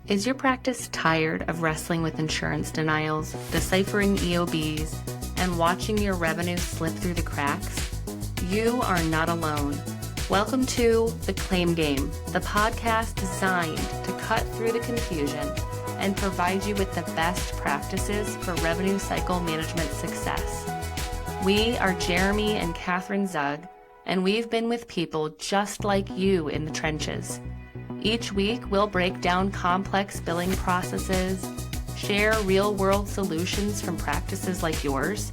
Is your practice tired of wrestling with insurance denials, deciphering EOBs, and watching your revenue slip through the cracks? You are not alone. Welcome to The Claim Game, the podcast designed to cut through the confusion and provide you with the best practices for revenue cycle management success. We are Jeremy and Kathryn Zug, and we've been with people just like you in the trenches. Each week, we'll break down complex billing processes, share real-world solutions from practices like yours,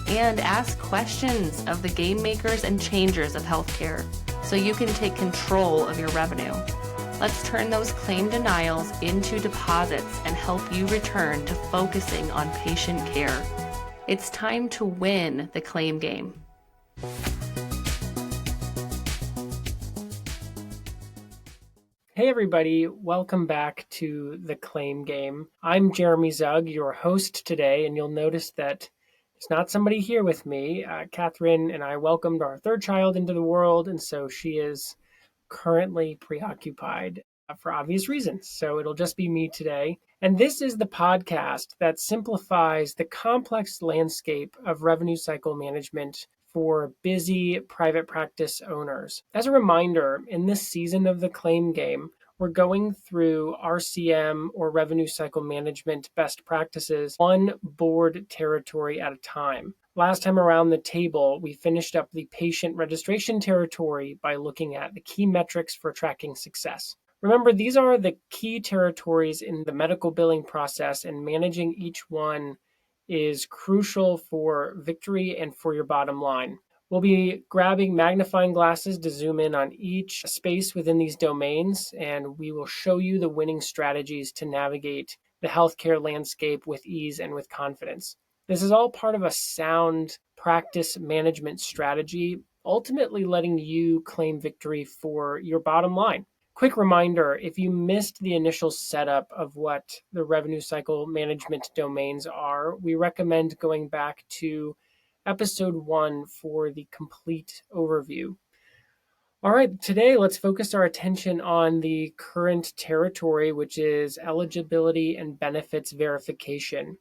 and ask questions of the game makers and changers of healthcare so you can take control of your revenue. Let's turn those claim denials into deposits and help you return to focusing on patient care. It's time to win the claim game. Hey everybody, welcome back to The Claim Game. I'm Jeremy Zug, your host today, and you'll notice that there's not somebody here with me. Kathryn and I welcomed our third child into the world, and so she is currently preoccupied for obvious reasons. So it'll just be me today. And this is the podcast that simplifies the complex landscape of revenue cycle management for busy private practice owners. As a reminder, in this season of The Claim Game, we're going through RCM or revenue cycle management best practices, one board territory at a time. Last time around the table, we finished up the patient registration territory by looking at the key metrics for tracking success. Remember, these are the key territories in the medical billing process, and managing each one is crucial for victory and for your bottom line. We'll be grabbing magnifying glasses to zoom in on each space within these domains, and we will show you the winning strategies to navigate the healthcare landscape with ease and with confidence. This is all part of a sound practice management strategy, ultimately letting you claim victory for your bottom line. Quick reminder, if you missed the initial setup of what the revenue cycle management domains are, we recommend going back to episode 1 for the complete overview. All right, today let's focus our attention on the current territory, which is Eligibility and Benefits Verification.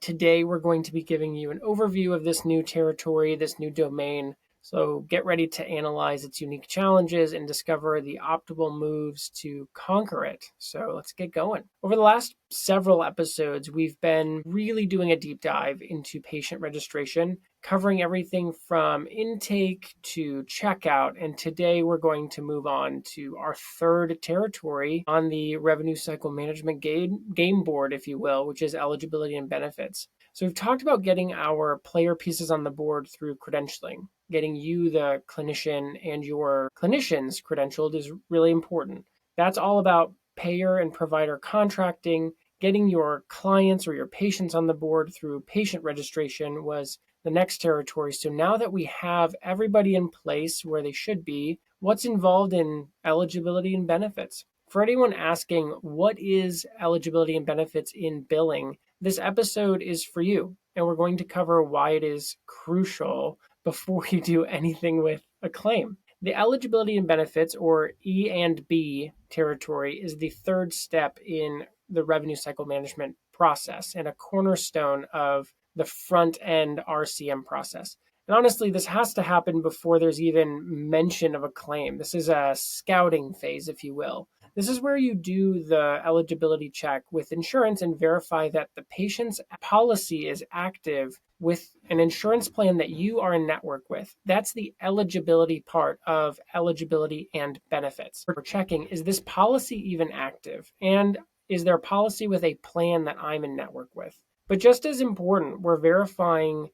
Today we're going to be giving you an overview of this new territory, this new domain. So get ready to analyze its unique challenges and discover the optimal moves to conquer it. So let's get going. Over the last several episodes, we've been really doing a deep dive into patient registration, covering everything from intake to checkout. And today we're going to move on to our third territory on the revenue cycle management game board, if you will, which is eligibility and benefits. So we've talked about getting our player pieces on the board through credentialing. Getting you, the clinician, and your clinicians credentialed is really important. That's all about payer and provider contracting. Getting your clients or your patients on the board through patient registration was the next territory. So now that we have everybody in place where they should be, what's involved in eligibility and benefits? For anyone asking, what is eligibility and benefits in billing? This episode is for you, and we're going to cover why it is crucial before you do anything with a claim. The eligibility and benefits, or E&B territory, is the third step in the revenue cycle management process and a cornerstone of the front-end RCM process. And honestly, this has to happen before there's even mention of a claim. This is a scouting phase, if you will. This is where you do the eligibility check with insurance and verify that the patient's policy is active with an insurance plan that you are in network with. That's the eligibility part of eligibility and benefits. We're checking, is this policy even active? And is there a policy with a plan that I'm in network with? But just as important, we're verifying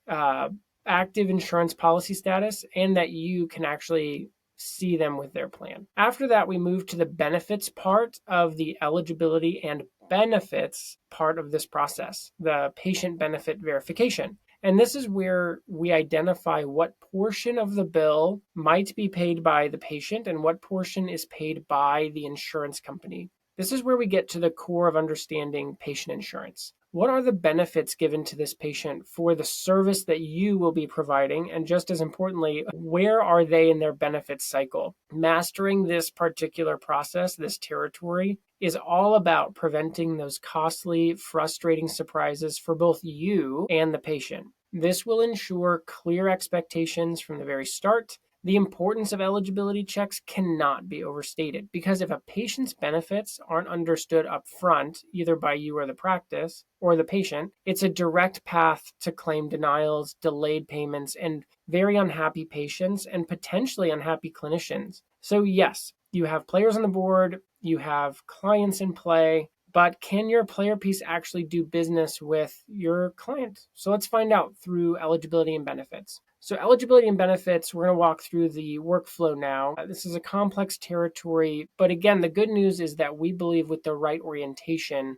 active insurance policy status and that you can actually see them with their plan. After that, we move to the benefits part of the eligibility and benefits part of this process, the patient benefit verification. And this is where we identify what portion of the bill might be paid by the patient and what portion is paid by the insurance company. This is where we get to the core of understanding patient insurance. What are the benefits given to this patient for the service that you will be providing? And just as importantly, where are they in their benefits cycle? Mastering this particular process, this territory, is all about preventing those costly, frustrating surprises for both you and the patient. This will ensure clear expectations from the very start. The importance of eligibility checks cannot be overstated, because if a patient's benefits aren't understood up front, either by you or the practice or the patient, it's a direct path to claim denials, delayed payments, and very unhappy patients and potentially unhappy clinicians. So yes, you have players on the board, you have clients in play, but can your player piece actually do business with your client? So let's find out through eligibility and benefits. So eligibility and benefits, we're going to walk through the workflow now. This is a complex territory, but again, the good news is that we believe with the right orientation,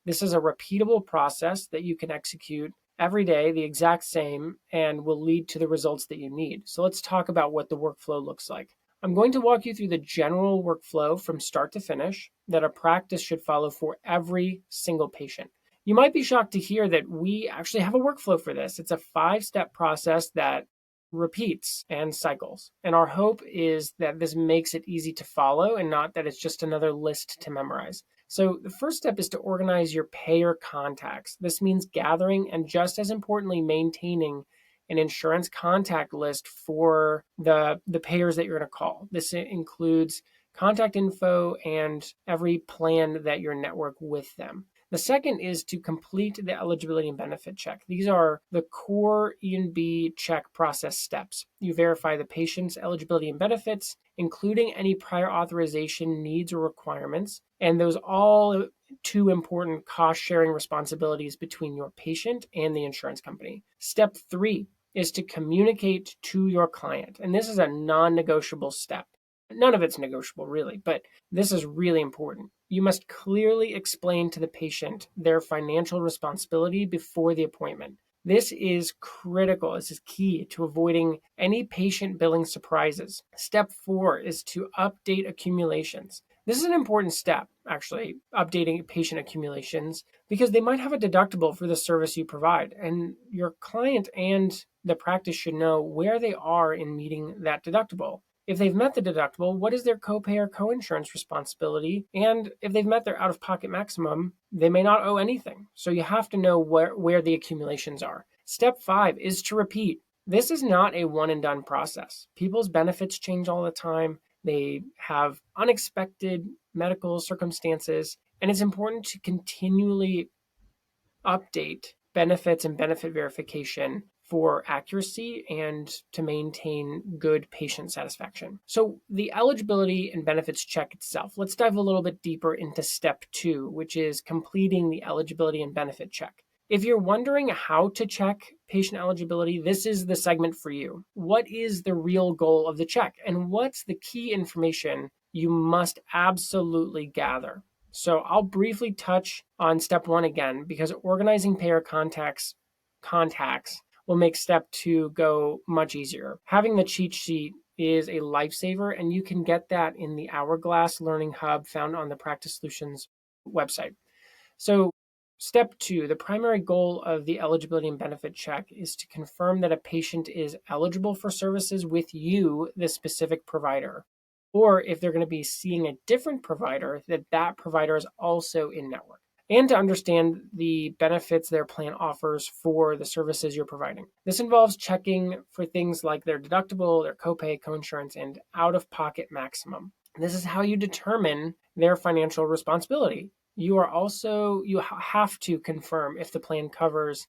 this is a repeatable process that you can execute every day, the exact same, and will lead to the results that you need. So let's talk about what the workflow looks like. I'm going to walk you through the general workflow from start to finish that a practice should follow for every single patient. You might be shocked to hear that we actually have a workflow for this. It's a 5-step process that repeats and cycles. And our hope is that this makes it easy to follow and not that it's just another list to memorize. So the first step is to organize your payer contacts. This means gathering and, just as importantly, maintaining an insurance contact list for the payers that you're going to call. This includes contact info and every plan that your network with them. The second is to complete the eligibility and benefit check. These are the core E&B check process steps. You verify the patient's eligibility and benefits, including any prior authorization needs or requirements, and those all two important cost-sharing responsibilities between your patient and the insurance company. Step 3 is to communicate to your client, and this is a non-negotiable step. None of it's negotiable, really, but this is really important. You must clearly explain to the patient their financial responsibility before the appointment. This is critical. This is key to avoiding any patient billing surprises. Step 4 is to update accumulations. This is an important step, actually, updating patient accumulations, because they might have a deductible for the service you provide, and your client and the practice should know where they are in meeting that deductible. If they've met the deductible, what is their copay or coinsurance responsibility? And if they've met their out-of-pocket maximum, they may not owe anything. So you have to know where the accumulations are. Step 5 is to repeat. This is not a one-and-done process. People's benefits change all the time. They have unexpected medical circumstances, and it's important to continually update benefits and benefit verification for accuracy and to maintain good patient satisfaction. So the eligibility and benefits check itself. Let's dive a little bit deeper into step 2, which is completing the eligibility and benefit check. If you're wondering how to check patient eligibility, this is the segment for you. What is the real goal of the check, and what's the key information you must absolutely gather? So I'll briefly touch on step 1 again, because organizing payer contacts will make step 2 go much easier. Having the cheat sheet is a lifesaver, and you can get that in the Hourglass Learning Hub found on the Practice Solutions website. So step 2, the primary goal of the eligibility and benefit check is to confirm that a patient is eligible for services with you, the specific provider. Or if they're going to be seeing a different provider, that provider is also in network. And to understand the benefits their plan offers for the services you're providing. This involves checking for things like their deductible, their copay, coinsurance, and out-of-pocket maximum. This is how you determine their financial responsibility. You have to confirm if the plan covers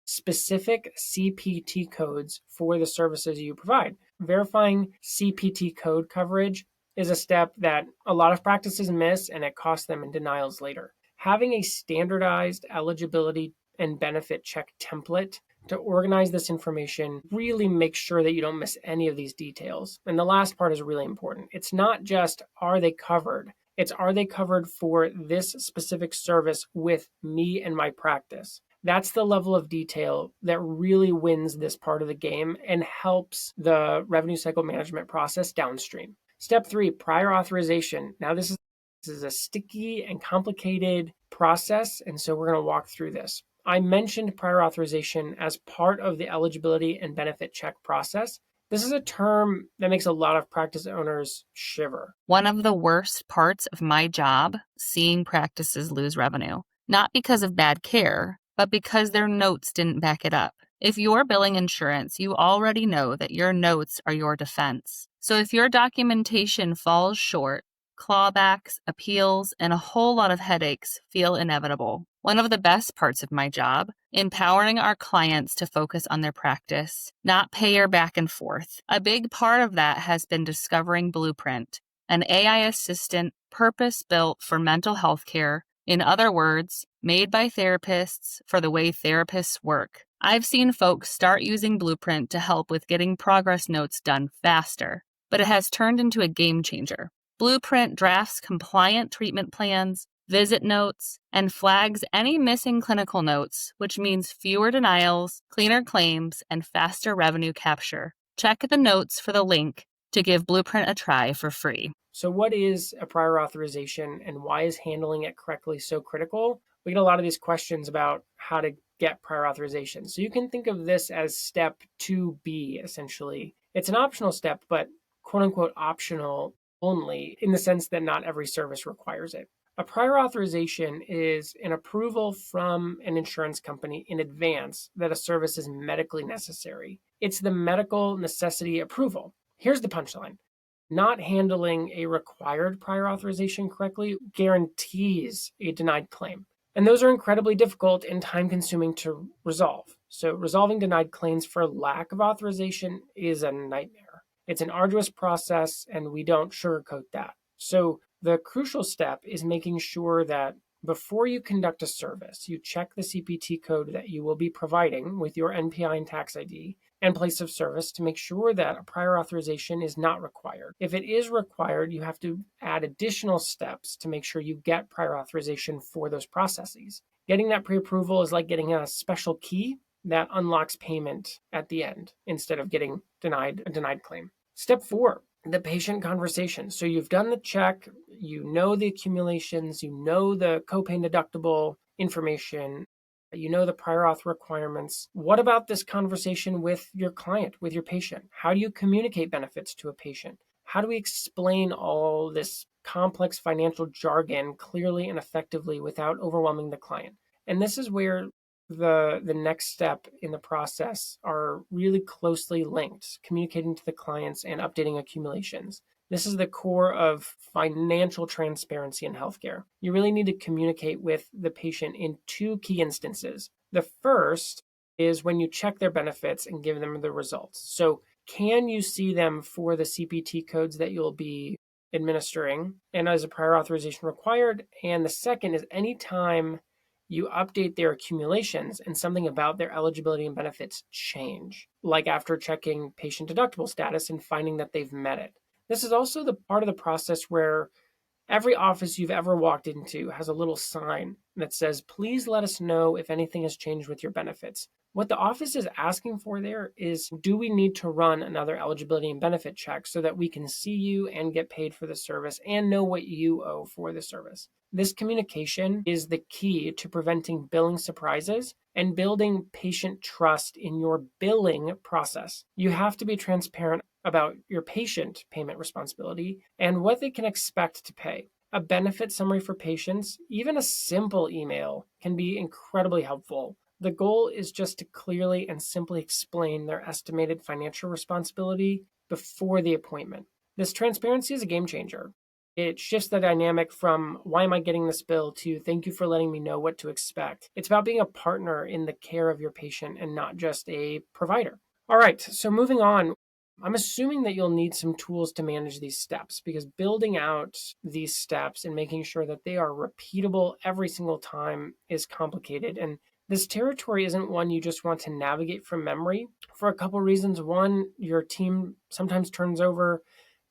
specific CPT codes for the services you provide. Verifying CPT code coverage is a step that a lot of practices miss, and it costs them in denials later. Having a standardized eligibility and benefit check template to organize this information really makes sure that you don't miss any of these details. And the last part is really important. It's not just, are they covered? It's, are they covered for this specific service with me and my practice? That's the level of detail that really wins this part of the game and helps the revenue cycle management process downstream. Step 3, prior authorization. Now, this is This is a sticky and complicated process, and so we're going to walk through this. I mentioned prior authorization as part of the eligibility and benefit check process. This is a term that makes a lot of practice owners shiver. One of the worst parts of my job, seeing practices lose revenue, not because of bad care, but because their notes didn't back it up. If you're billing insurance, you already know that your notes are your defense. So if your documentation falls short, clawbacks, appeals, and a whole lot of headaches feel inevitable. One of the best parts of my job, empowering our clients to focus on their practice, not payer back and forth. A big part of that has been discovering Blueprint, an AI assistant purpose-built for mental health care. In other words, made by therapists for the way therapists work. I've seen folks start using Blueprint to help with getting progress notes done faster, but it has turned into a game changer. Blueprint drafts compliant treatment plans, visit notes, and flags any missing clinical notes, which means fewer denials, cleaner claims, and faster revenue capture. Check the notes for the link to give Blueprint a try for free. So what is a prior authorization and why is handling it correctly so critical? We get a lot of these questions about how to get prior authorization. So you can think of this as step 2B, essentially. It's an optional step, but quote unquote optional only in the sense that not every service requires it. A prior authorization is an approval from an insurance company in advance that a service is medically necessary. It's the medical necessity approval. Here's the punchline. Not handling a required prior authorization correctly guarantees a denied claim. And those are incredibly difficult and time-consuming to resolve. So resolving denied claims for lack of authorization is a nightmare. It's an arduous process, and we don't sugarcoat that. So the crucial step is making sure that before you conduct a service, you check the CPT code that you will be providing with your NPI and tax ID and place of service to make sure that a prior authorization is not required. If it is required, you have to add additional steps to make sure you get prior authorization for those processes. Getting that pre-approval is like getting a special key that unlocks payment at the end instead of getting a denied claim. Step 4, the patient conversation. So you've done the check, you know the accumulations, you know the copay and deductible information, you know the prior auth requirements. What about this conversation with your client, with your patient? How do you communicate benefits to a patient? How do we explain all this complex financial jargon clearly and effectively without overwhelming the client? And this is where the next step in the process are really closely linked, communicating to the clients and updating accumulations. This is the core of financial transparency in healthcare. You really need to communicate with the patient in 2 key instances. The first is when you check their benefits and give them the results. So can you see them for the CPT codes that you'll be administering and is a prior authorization required? And the second is anytime you update their accumulations and something about their eligibility and benefits change, like after checking patient deductible status and finding that they've met it. This is also the part of the process where every office you've ever walked into has a little sign that says, please let us know if anything has changed with your benefits. What the office is asking for there is, do we need to run another eligibility and benefit check so that we can see you and get paid for the service and know what you owe for the service? This communication is the key to preventing billing surprises and building patient trust in your billing process. You have to be transparent about your patient payment responsibility and what they can expect to pay. A benefit summary for patients, even a simple email, can be incredibly helpful. The goal is just to clearly and simply explain their estimated financial responsibility before the appointment. This transparency is a game changer. It shifts the dynamic from, why am I getting this bill, to thank you for letting me know what to expect. It's about being a partner in the care of your patient and not just a provider. All right, so moving on. I'm assuming that you'll need some tools to manage these steps, because building out these steps and making sure that they are repeatable every single time is complicated. And this territory isn't one you just want to navigate from memory for a couple reasons. One, your team sometimes turns over.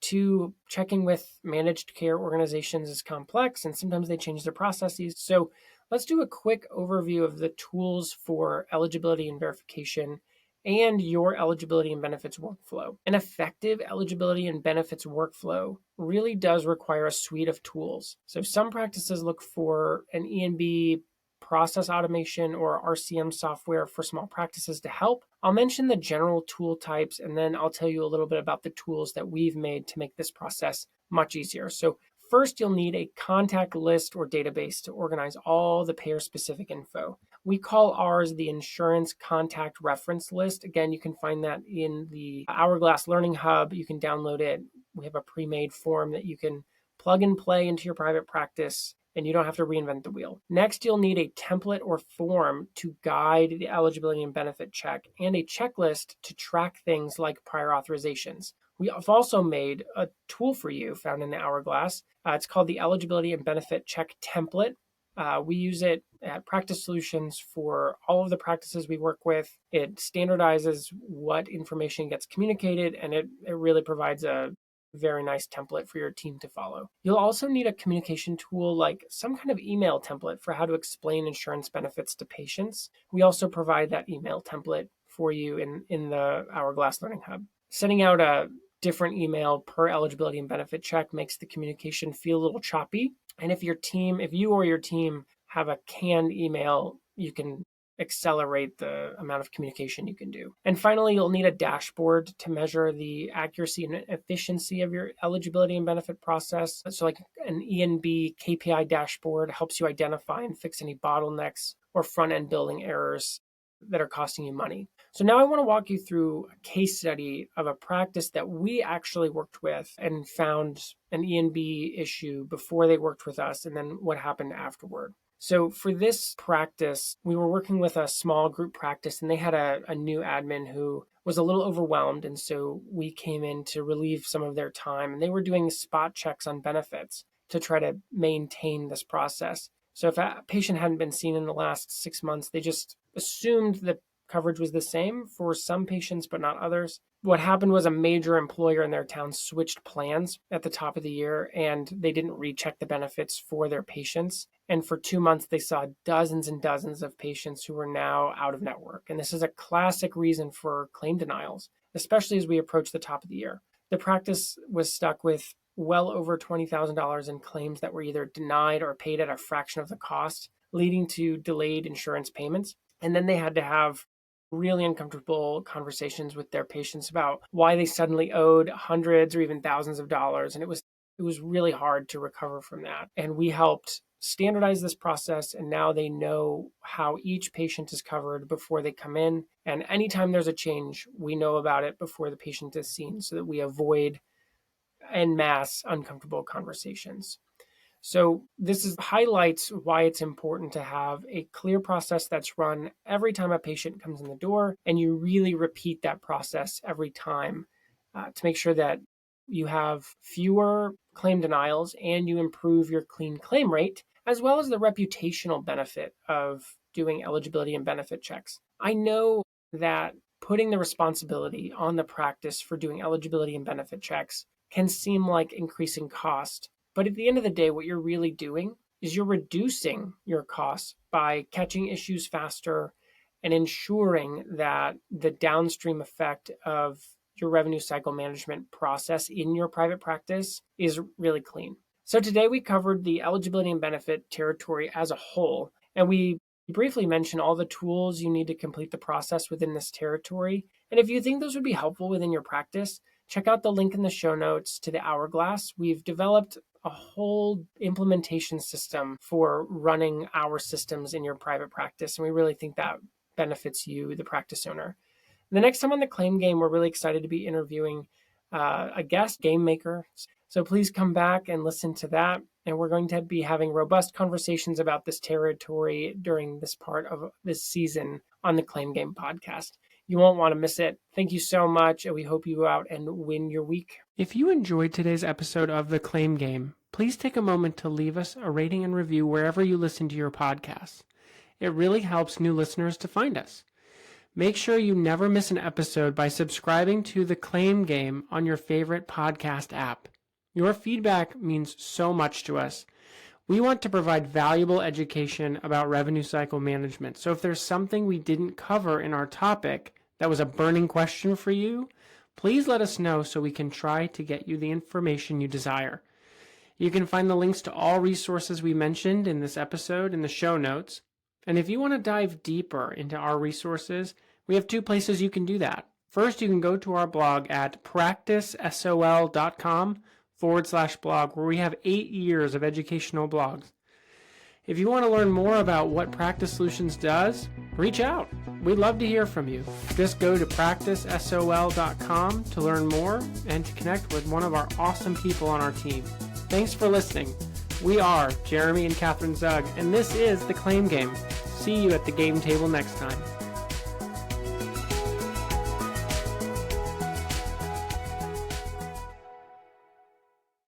2, checking with managed care organizations is complex, and sometimes they change their processes. So let's do a quick overview of the tools for eligibility and verification and your eligibility and benefits workflow. An effective eligibility and benefits workflow really does require a suite of tools. So some practices look for an E&B process automation or RCM software for small practices to help. I'll mention the general tool types, and then I'll tell you a little bit about the tools that we've made to make this process much easier. So first, you'll need a contact list or database to organize all the payer-specific info. We call ours the Insurance Contact Reference List. Again, you can find that in the Hourglass Learning Hub. You can download it. We have a pre-made form that you can plug and play into your private practice, and you don't have to reinvent the wheel. Next, you'll need a template or form to guide the eligibility and benefit check, and a checklist to track things like prior authorizations. We have also made a tool for you found in the Hourglass. It's called the Eligibility and Benefit Check Template. We use it at Practice Solutions for all of the practices we work with. It standardizes what information gets communicated, and it really provides a very nice template for your team to follow. You'll also need a communication tool like some kind of email template for how to explain insurance benefits to patients. We also provide that email template for you in the Hourglass Learning Hub. Sending out a different email per eligibility and benefit check makes the communication feel a little choppy. And if you or your team have a canned email, you can accelerate the amount of communication you can do. And finally, you'll need a dashboard to measure the accuracy and efficiency of your eligibility and benefit process. So like an E&B KPI dashboard helps you identify and fix any bottlenecks or front-end billing errors that are costing you money. So now I want to walk you through a case study of a practice that we actually worked with and found an E&B issue before they worked with us, and then what happened afterward. So for this practice, we were working with a small group practice, and they had a new admin who was a little overwhelmed. And so we came in to relieve some of their time, and they were doing spot checks on benefits to try to maintain this process. So if a patient hadn't been seen in the last 6 months, they just assumed that coverage was the same for some patients, but not others. What happened was a major employer in their town switched plans at the top of the year, and they didn't recheck the benefits for their patients. And for 2 months, they saw dozens and dozens of patients who were now out of network. And this is a classic reason for claim denials, especially as we approach the top of the year. The practice was stuck with well over $20,000 in claims that were either denied or paid at a fraction of the cost, leading to delayed insurance payments. And then they had to have really uncomfortable conversations with their patients about why they suddenly owed hundreds or even thousands of dollars. And it was really hard to recover from that. And we helped standardize this process, and now they know how each patient is covered before they come in. And anytime there's a change, we know about it before the patient is seen so that we avoid en masse uncomfortable conversations. So this highlights why it's important to have a clear process that's run every time a patient comes in the door, and you really repeat that process every time to make sure that you have fewer claim denials and you improve your clean claim rate, as well as the reputational benefit of doing eligibility and benefit checks. I know that putting the responsibility on the practice for doing eligibility and benefit checks can seem like increasing cost. But at the end of the day, what you're really doing is you're reducing your costs by catching issues faster and ensuring that the downstream effect of your revenue cycle management process in your private practice is really clean. So today we covered the eligibility and benefit territory as a whole, and we briefly mentioned all the tools you need to complete the process within this territory. And if you think those would be helpful within your practice, check out the link in the show notes to the Hourglass. We've developed a whole implementation system for running our systems in your private practice, and we really think that benefits you, the practice owner. The next time on the Claim Game, we're really excited to be interviewing a guest game maker. So please come back and listen to that. And we're going to be having robust conversations about this territory during this part of this season on the Claim Game podcast. You won't want to miss it. Thank you so much, and we hope you go out and win your week. If you enjoyed today's episode of The Claim Game, please take a moment to leave us a rating and review wherever you listen to your podcasts. It really helps new listeners to find us. Make sure you never miss an episode by subscribing to The Claim Game on your favorite podcast app. Your feedback means so much to us. We want to provide valuable education about revenue cycle management. So if there's something we didn't cover in our topic that was a burning question for you, please let us know so we can try to get you the information you desire. You can find the links to all resources we mentioned in this episode in the show notes. And if you want to dive deeper into our resources, we have 2 places you can do that. First, you can go to our blog at practicesol.com/blog, where we have 8 years of educational blogs. If you want to learn more about what Practice Solutions does, reach out. We'd love to hear from you. Just go to practicesol.com to learn more and to connect with one of our awesome people on our team. Thanks for listening. We are Jeremy and Kathryn Zug, and this is The Claim Game. See you at the game table next time.